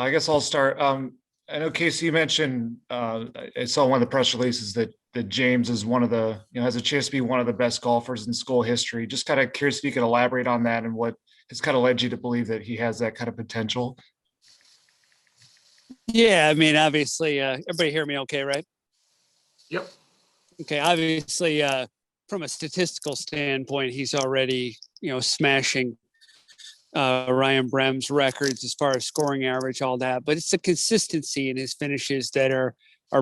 I guess I'll start. I know Casey, you mentioned, I saw one of the press releases that James is one of the, has a chance to be one of the best golfers in school history. Just kind of curious if you could elaborate on that and what has kind of led you to believe that he has that kind of potential. Yeah, I mean, obviously, everybody hear me okay, right? Yep. Okay, obviously, from a statistical standpoint, he's already, smashing Ryan Brem's records as far as scoring average, all that. But it's the consistency in his finishes that are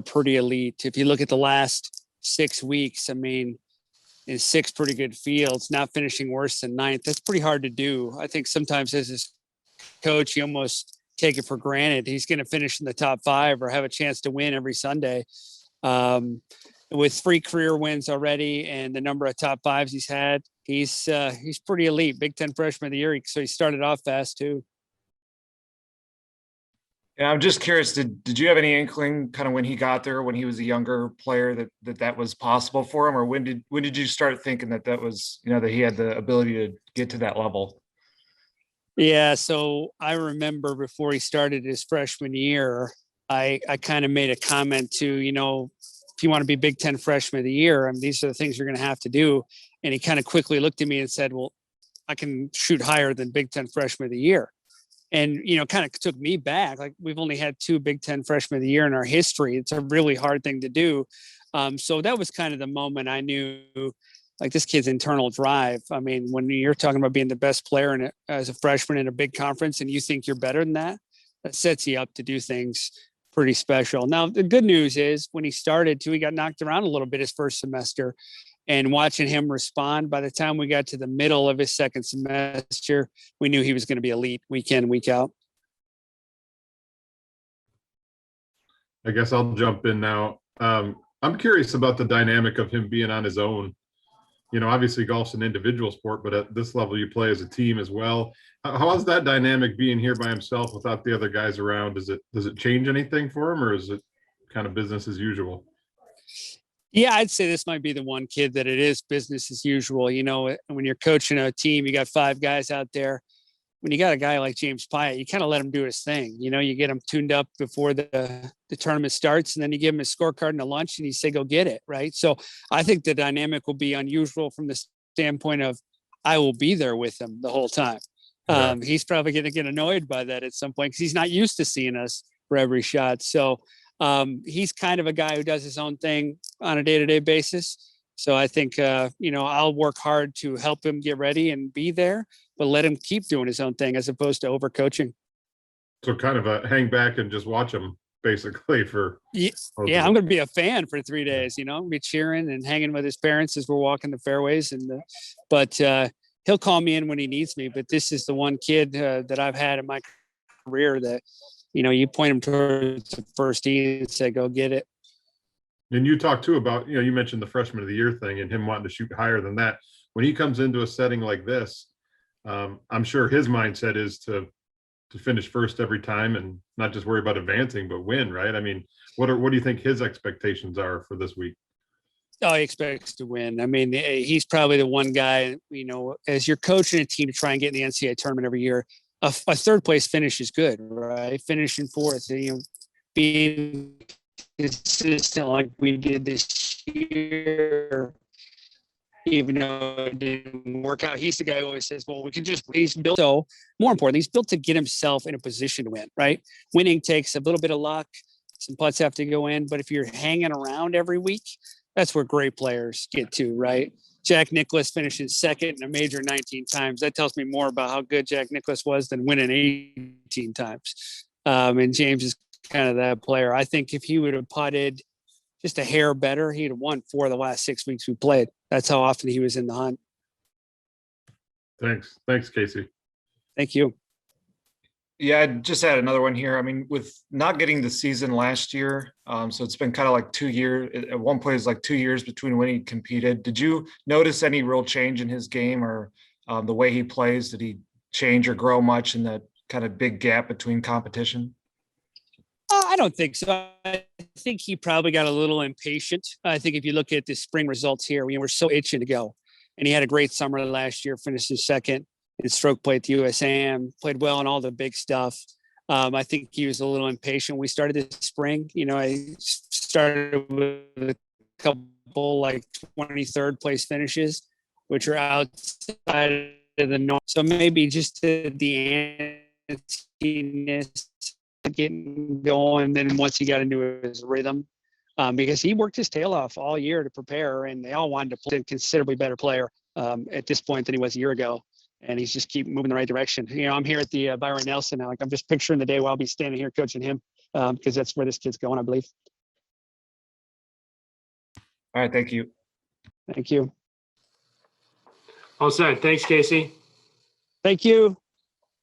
pretty elite. If you look at the last 6 weeks, I mean, in six pretty good fields, not finishing worse than ninth, that's pretty hard to do. I think sometimes as a coach, you almost take it for granted he's going to finish in the top five or have a chance to win every Sunday. With 3 career wins already and the number of top fives he's had, he's pretty elite. Big Ten Freshman of the Year, so he started off fast too. Yeah, I'm just curious, did you have any inkling kind of when he got there, when he was a younger player, that was possible for him? Or when did you start thinking that was, that he had the ability to get to that level? Yeah, so I remember before he started his freshman year, I kind of made a comment to, if you want to be Big Ten Freshman of the Year, I mean, these are the things you're going to have to do. And he kind of quickly looked at me and said, well, I can shoot higher than Big Ten Freshman of the Year. And, kind of took me back. Like, we've only had 2 Big Ten Freshmen of the Year in our history. It's a really hard thing to do. So that was kind of the moment I knew, like, this kid's internal drive. I mean, when you're talking about being the best player as a freshman in a big conference and you think you're better than that, that sets you up to do things pretty special. Now, the good news is when he started too, he got knocked around a little bit his first semester. And watching him respond, by the time we got to the middle of his second semester, we knew he was going to be elite week in, week out. I guess I'll jump in now. I'm curious about the dynamic of him being on his own. Obviously golf's an individual sport, but at this level you play as a team as well. How's that dynamic being here by himself without the other guys around? Does it change anything for him, or is it kind of business as usual? Yeah, I'd say this might be the one kid that it is business as usual. When you're coaching a team, you got 5 guys out there. When you got a guy like James Pyatt, you kind of let him do his thing. You get him tuned up before the tournament starts, and then you give him a scorecard and a lunch and you say, go get it. Right. So I think the dynamic will be unusual from the standpoint of I will be there with him the whole time. Yeah. He's probably going to get annoyed by that at some point because he's not used to seeing us for every shot. So he's kind of a guy who does his own thing on a day-to-day basis. So I think, I'll work hard to help him get ready and be there, but let him keep doing his own thing as opposed to overcoaching. So kind of a hang back and just watch him basically for. Yeah, I'm going to be a fan for 3 days, be cheering and hanging with his parents as we're walking the fairways. But he'll call me in when he needs me. But this is the one kid that I've had in my career that, you point him towards the first tee and say, go get it. And you talked too about, you mentioned the freshman of the year thing and him wanting to shoot higher than that. When he comes into a setting like this, I'm sure his mindset is to finish first every time and not just worry about advancing, but win, right? I mean, what do you think his expectations are for this week? Oh, he expects to win. I mean, he's probably the one guy, as you're coaching a team to try and get in the NCAA tournament every year, a third place finish is good, right? Finishing fourth, being consistent like we did this year, even though it didn't work out. He's the guy who always says, well, he's built. So more importantly, he's built to get himself in a position to win, right? Winning takes a little bit of luck. Some putts have to go in, but if you're hanging around every week, that's where great players get to, right? Jack Nicklaus finishing second in a major 19 times. That tells me more about how good Jack Nicklaus was than winning 18 times. And James is kind of that player. I think if he would have putted just a hair better, he'd have won 4 of the last 6 weeks we played. That's how often he was in the hunt. Thanks, Casey. Thank you. Yeah, I just had another one here. I mean, with not getting the season last year, so it's been kind of like 2 years. At one point, it was like 2 years between when he competed. Did you notice any real change in his game or the way he plays? Did he change or grow much in that kind of big gap between competition? I don't think so. I think he probably got a little impatient. I think if you look at the spring results here, we were so itching to go. And he had a great summer last year, finished in second in stroke play at the USAM, played well in all the big stuff. I think he was a little impatient. We started this spring. I started with a couple like 23rd place finishes, which are outside of the norm. So maybe just the antiness getting going. Then once he got into his rhythm, because he worked his tail off all year to prepare, and they all wanted to play a considerably better player at this point than he was a year ago. And he's just keep moving in the right direction. I'm here at the Byron Nelson now. Like, I'm just picturing the day where I'll be standing here coaching him, because that's where this kid's going, I believe. All right, thank you. Thank you. All set. Thanks, Casey. Thank you.